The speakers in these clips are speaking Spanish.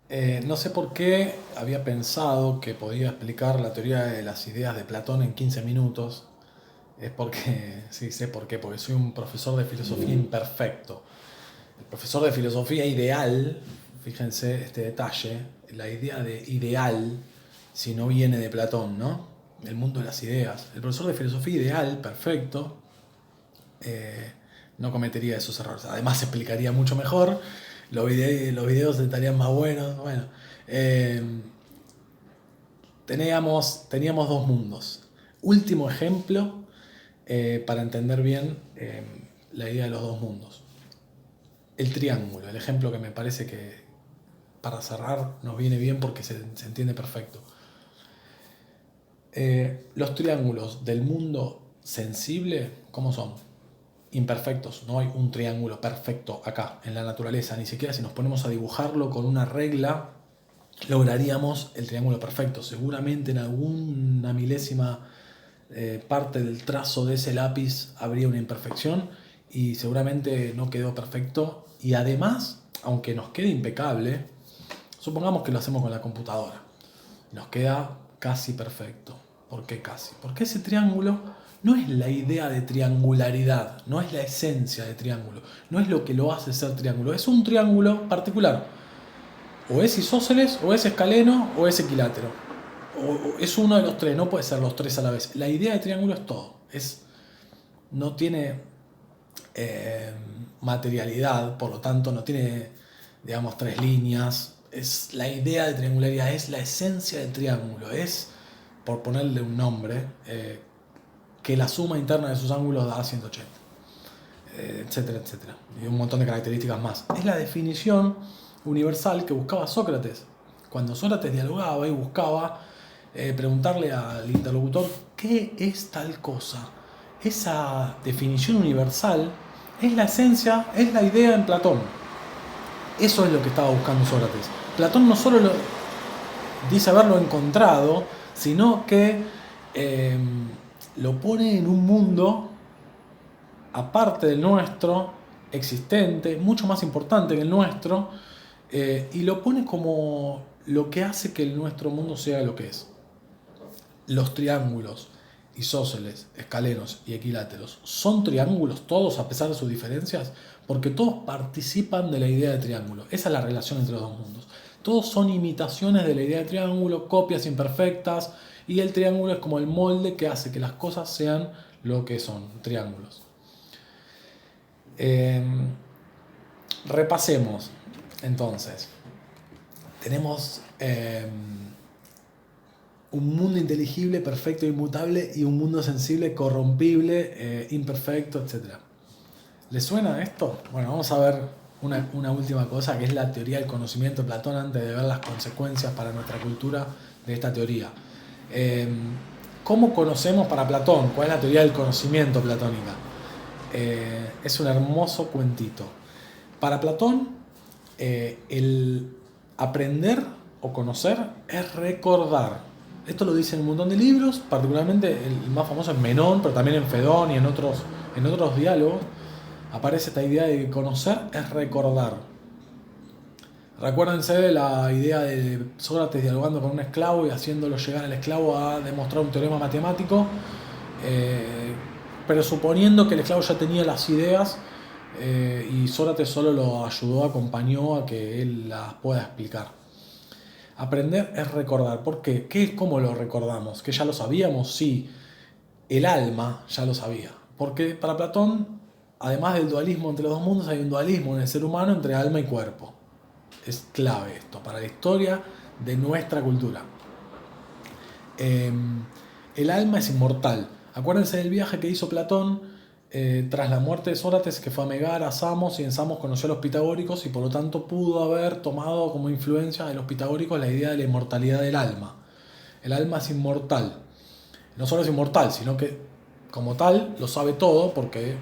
No sé por qué había pensado que podía explicar la teoría de las ideas de Platón en 15 minutos. Es porque, sí, sé por qué, porque soy un profesor de filosofía imperfecto. El profesor de filosofía ideal, fíjense este detalle, la idea de ideal, si no viene de Platón, ¿no? El mundo de las ideas. El profesor de filosofía ideal, perfecto, eh, no cometería esos errores. Además explicaría mucho mejor, los videos estarían más buenos. Bueno, eh, teníamos dos mundos. Último ejemplo para entender bien la idea de los dos mundos. El triángulo, el ejemplo que me parece que para cerrar nos viene bien porque se entiende perfecto. Los triángulos del mundo sensible, ¿cómo son? Imperfectos. No hay un triángulo perfecto acá en la naturaleza. Ni siquiera si nos ponemos a dibujarlo con una regla, lograríamos el triángulo perfecto. Seguramente en alguna milésima parte del trazo de ese lápiz habría una imperfección y seguramente no quedó perfecto. Y además, aunque nos quede impecable, supongamos que lo hacemos con la computadora. Nos queda casi perfecto. ¿Por qué casi? Porque ese triángulo no es la idea de triangularidad, no es la esencia de triángulo, no es lo que lo hace ser triángulo, es un triángulo particular. O es isósceles, o es escaleno, o es equilátero. O es uno de los tres, no puede ser los tres a la vez. La idea de triángulo es todo. No tiene eh, materialidad, por lo tanto no tiene, digamos, tres líneas. Es la idea de triangularidad, es la esencia del triángulo, es, por ponerle un nombre, que la suma interna de sus ángulos da 180, etcétera, etcétera. Y un montón de características más. Es la definición universal que buscaba Sócrates. Cuando Sócrates dialogaba y buscaba preguntarle al interlocutor qué es tal cosa. Esa definición universal es la esencia, es la idea en Platón. Eso es lo que estaba buscando Sócrates. Platón no solo dice haberlo encontrado, sino que eh, lo pone en un mundo aparte del nuestro, existente, mucho más importante que el nuestro, y lo pone como lo que hace que el nuestro mundo sea lo que es. Los triángulos, isósceles, escalenos y equiláteros, ¿son triángulos todos a pesar de sus diferencias? Porque todos participan de la idea de triángulo. Esa es la relación entre los dos mundos. Todos son imitaciones de la idea de triángulo, copias imperfectas, y el triángulo es como el molde que hace que las cosas sean lo que son, triángulos. Eh, Repasemos entonces. Tenemos un mundo inteligible, perfecto, inmutable, y un mundo sensible, corrompible, imperfecto, etc. ¿Les suena esto? Bueno, vamos a ver una última cosa, que es la teoría del conocimiento de Platón, antes de ver las consecuencias para nuestra cultura de esta teoría. Eh, ¿Cómo conocemos para Platón? ¿Cuál es la teoría del conocimiento platónica? Es un hermoso cuentito. Para Platón, el aprender o conocer es recordar. Esto lo dice en un montón de libros, particularmente el más famoso es Menón, pero también en Fedón y en otros diálogos aparece esta idea de que conocer es recordar. Recuérdense de la idea de Sócrates dialogando con un esclavo y haciéndolo llegar al esclavo a demostrar un teorema matemático, eh, pero suponiendo que el esclavo ya tenía las ideas y Sócrates solo lo ayudó, acompañó a que él las pueda explicar. Aprender es recordar. ¿Por qué? ¿Cómo lo recordamos? ¿Que ya lo sabíamos? Sí. El alma ya lo sabía. Porque para Platón, además del dualismo entre los dos mundos, hay un dualismo en el ser humano entre alma y cuerpo. Es clave esto para la historia de nuestra cultura. Eh, el alma es inmortal. Acuérdense del viaje que hizo Platón tras la muerte de Sócrates, que fue a Megara, a Samos, y en Samos conoció a los pitagóricos y por lo tanto pudo haber tomado como influencia de los pitagóricos la idea de la inmortalidad del alma. El alma es inmortal. No solo es inmortal, sino que como tal lo sabe todo porque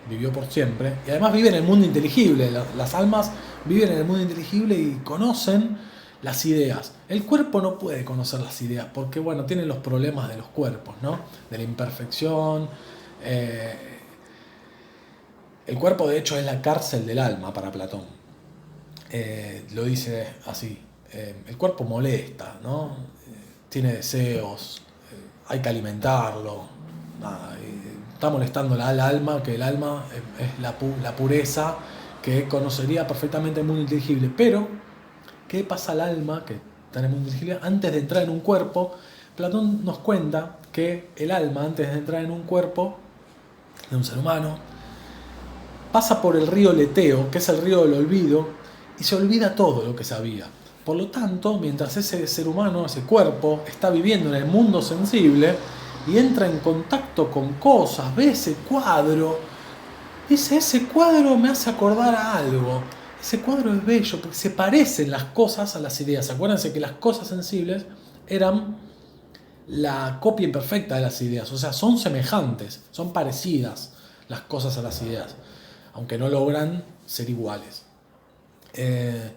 vivió por siempre. Y además vive en el mundo inteligible. Las almas viven en el mundo inteligible y conocen las ideas. El cuerpo no puede conocer las ideas porque, bueno, tiene los problemas de los cuerpos, ¿no? De la imperfección. El cuerpo, de hecho, es la cárcel del alma para Platón. Lo dice así. el cuerpo molesta, ¿no? Tiene deseos, hay que alimentarlo, nada, está molestando al alma, que el alma es la pureza que conocería perfectamente el mundo inteligible. Pero, ¿qué pasa al alma que está en el mundo inteligible antes de entrar en un cuerpo? Platón nos cuenta que el alma, antes de entrar en un cuerpo de un ser humano, pasa por el río Leteo, que es el río del olvido, y se olvida todo lo que sabía. Por lo tanto, mientras ese ser humano, ese cuerpo, está viviendo en el mundo sensible y entra en contacto con cosas, ve ese cuadro, dice, ese cuadro me hace acordar a algo. Ese cuadro es bello porque se parecen las cosas a las ideas. Acuérdense que las cosas sensibles eran la copia imperfecta de las ideas. O sea, son semejantes, son parecidas las cosas a las ideas, aunque no logran ser iguales. El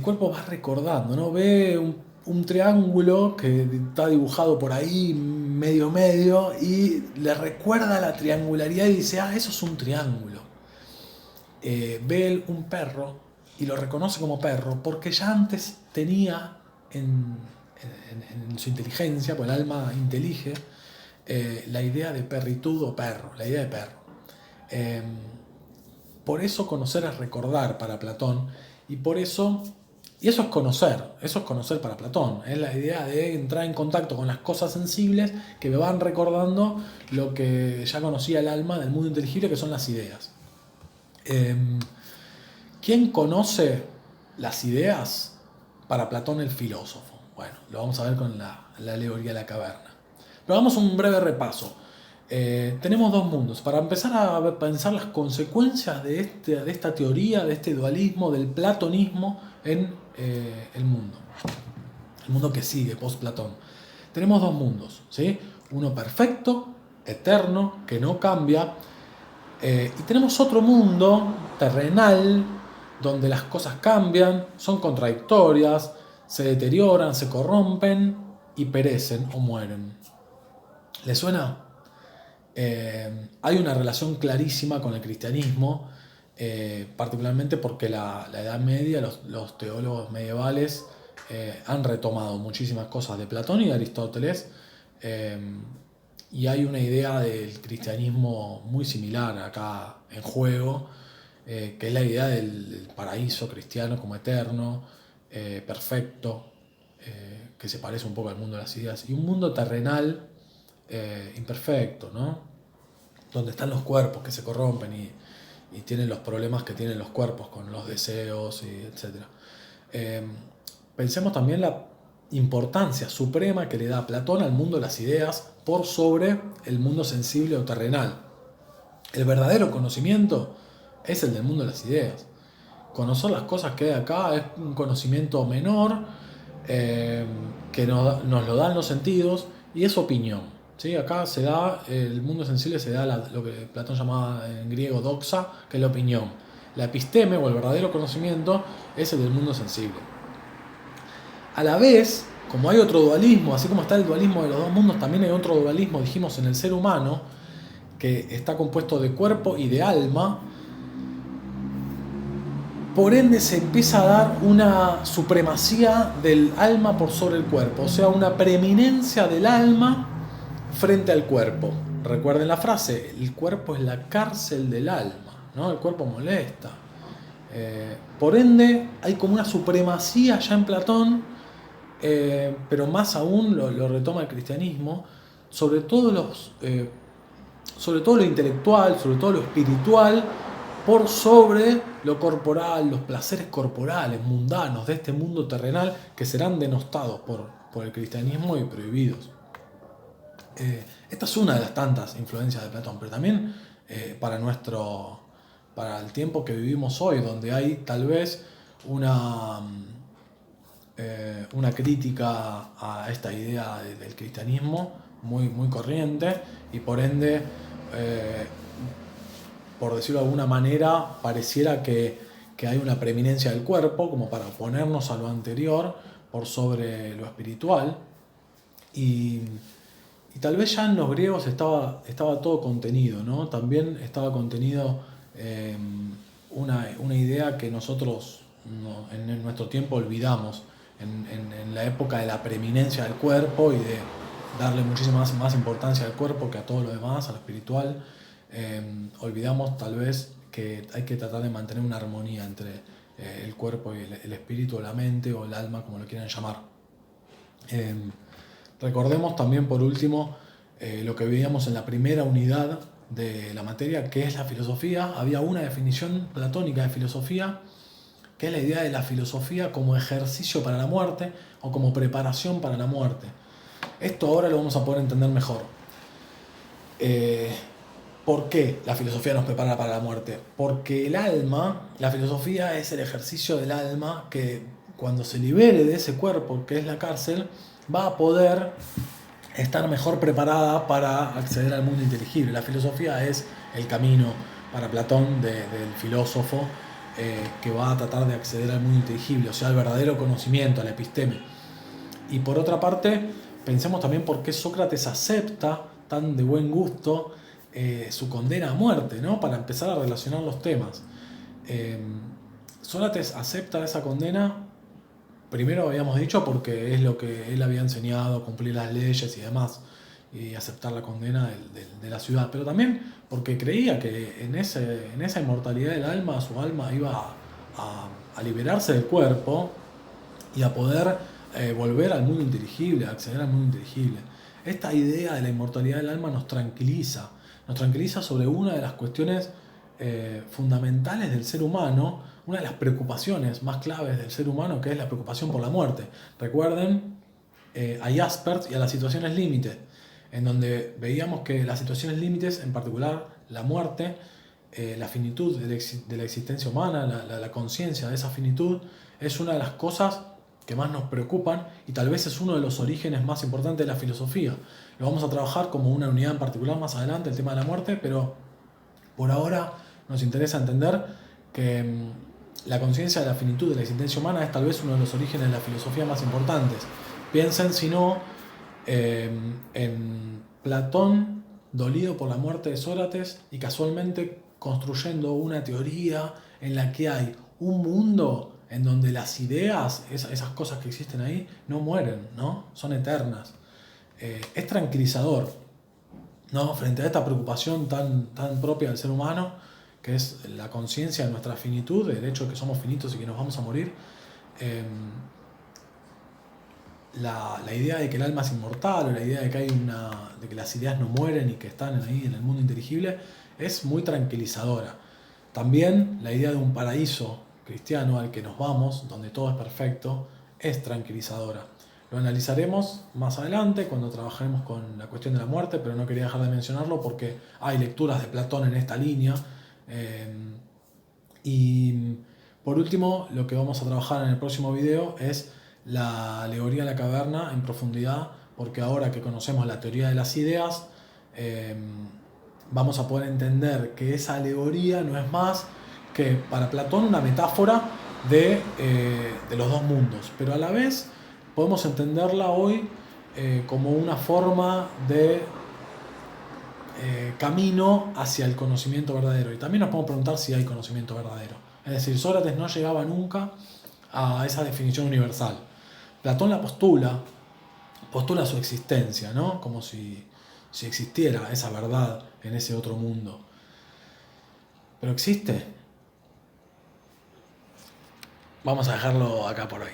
cuerpo va recordando, ¿no? Ve un triángulo que está dibujado por ahí medio y le recuerda la triangularidad y dice, eso es un triángulo. Ve un perro y lo reconoce como perro porque ya antes tenía en su inteligencia, porque el alma intelige, la idea de perritud o perro, la idea de perro. Por eso conocer es recordar para Platón, y por eso, y eso es conocer para Platón, es la idea de entrar en contacto con las cosas sensibles que me van recordando lo que ya conocía el alma del mundo inteligible, que son las ideas. ¿Quién conoce las ideas? Para Platón, el filósofo. Bueno, lo vamos a ver con la alegoría de la caverna. Pero hagamos un breve repaso. Tenemos dos mundos. Para empezar a pensar las consecuencias de esta teoría, de este dualismo, del platonismo en el mundo. El mundo que sigue, post-Platón. Tenemos dos mundos, ¿sí? Uno perfecto, eterno, que no cambia. Y tenemos otro mundo terrenal, donde las cosas cambian, son contradictorias, se deterioran, se corrompen y perecen o mueren. ¿Les suena? Hay una relación clarísima con el cristianismo, particularmente porque la Edad Media, los teólogos medievales han retomado muchísimas cosas de Platón y de Aristóteles, y hay una idea del cristianismo muy similar acá en juego, que es la idea del paraíso cristiano como eterno, perfecto, que se parece un poco al mundo de las ideas, y un mundo terrenal imperfecto, ¿no? Donde están los cuerpos que se corrompen y tienen los problemas que tienen los cuerpos con los deseos, y etc. Pensemos también la importancia suprema que le da Platón al mundo de las ideas por sobre el mundo sensible o terrenal. El verdadero conocimiento es el del mundo de las ideas. Conocer las cosas que hay acá es un conocimiento menor, que nos lo dan los sentidos, y es opinión, ¿sí? Acá se da, el mundo sensible se da lo que Platón llamaba en griego doxa, que es la opinión. La episteme o el verdadero conocimiento es el del mundo sensible. A la vez, como hay otro dualismo, así como está el dualismo de los dos mundos, también hay otro dualismo, dijimos, en el ser humano, que está compuesto de cuerpo y de alma. Por ende se empieza a dar una supremacía del alma por sobre el cuerpo, o sea, una preeminencia del alma frente al cuerpo. Recuerden la frase, el cuerpo es la cárcel del alma, ¿no? El cuerpo molesta. Por ende hay como una supremacía ya en Platón, pero más aún lo retoma el cristianismo, sobre todo lo intelectual, sobre todo lo espiritual, por sobre lo corporal, los placeres corporales, mundanos de este mundo terrenal, que serán denostados por el cristianismo y prohibidos. Esta es una de las tantas influencias de Platón, pero también para el tiempo que vivimos hoy, donde hay tal vez una crítica a esta idea del cristianismo muy corriente, y por ende, por decirlo de alguna manera, pareciera que hay una preeminencia del cuerpo como para oponernos a lo anterior por sobre lo espiritual, y tal vez ya en los griegos estaba todo contenido, ¿no? También estaba contenido una idea que nosotros en nuestro tiempo olvidamos, en la época de la preeminencia del cuerpo y de darle muchísima más importancia al cuerpo que a todo lo demás, a lo espiritual, olvidamos tal vez que hay que tratar de mantener una armonía entre el cuerpo y el espíritu, o la mente, o el alma, como lo quieran llamar. Recordemos también, por último, lo que veíamos en la primera unidad de la materia, que es la filosofía. Había una definición platónica de filosofía, que es la idea de la filosofía como ejercicio para la muerte o como preparación para la muerte. Esto ahora lo vamos a poder entender mejor. ¿Por qué la filosofía nos prepara para la muerte? Porque el alma, la filosofía es el ejercicio del alma que cuando se libere de ese cuerpo que es la cárcel, va a poder estar mejor preparada para acceder al mundo inteligible. La filosofía es el camino para Platón del filósofo que va a tratar de acceder al mundo inteligible, o sea, al verdadero conocimiento, al episteme. Y por otra parte, pensemos también por qué Sócrates acepta tan de buen gusto su condena a muerte, ¿no? Para empezar a relacionar los temas. Sócrates acepta esa condena, primero habíamos dicho, porque es lo que él había enseñado, cumplir las leyes y demás, y aceptar la condena de la ciudad, pero también porque creía que en esa inmortalidad del alma, su alma iba a liberarse del cuerpo y a poder volver al mundo inteligible, a acceder al mundo inteligible. Esta idea de la inmortalidad del alma nos tranquiliza sobre una de las cuestiones fundamentales del ser humano, una de las preocupaciones más claves del ser humano, que es la preocupación por la muerte. Recuerden a Jaspers y a las situaciones límites, en donde veíamos que las situaciones límites, en particular la muerte, la finitud de la existencia humana, la conciencia de esa finitud, es una de las cosas que más nos preocupan y tal vez es uno de los orígenes más importantes de la filosofía. Lo vamos a trabajar como una unidad en particular más adelante, el tema de la muerte, pero por ahora nos interesa entender que la conciencia de la finitud de la existencia humana es tal vez uno de los orígenes de la filosofía más importantes. Piensen, si no, en Platón dolido por la muerte de Sócrates y casualmente construyendo una teoría en la que hay un mundo en donde las ideas, esas cosas que existen ahí, no mueren, ¿no? Son eternas. Es tranquilizador, ¿no? Frente a esta preocupación tan propia del ser humano, que es la conciencia de nuestra finitud, del hecho de que somos finitos y que nos vamos a morir. La idea de que el alma es inmortal, o la idea de que de que las ideas no mueren y que están ahí en el mundo inteligible, es muy tranquilizadora. También la idea de un paraíso cristiano al que nos vamos, donde todo es perfecto, es tranquilizadora. Lo analizaremos más adelante cuando trabajemos con la cuestión de la muerte, pero no quería dejar de mencionarlo porque hay lecturas de Platón en esta línea. Y por último, lo que vamos a trabajar en el próximo video es la alegoría de la caverna en profundidad, porque ahora que conocemos la teoría de las ideas, vamos a poder entender que esa alegoría no es más que para Platón una metáfora de los dos mundos, pero a la vez podemos entenderla hoy como una forma de camino hacia el conocimiento verdadero. Y también nos podemos preguntar si hay conocimiento verdadero. Es decir, Sócrates no llegaba nunca a esa definición universal. Platón la postula su existencia, ¿no? Como si existiera esa verdad en ese otro mundo. ¿Pero existe? Vamos a dejarlo acá por hoy.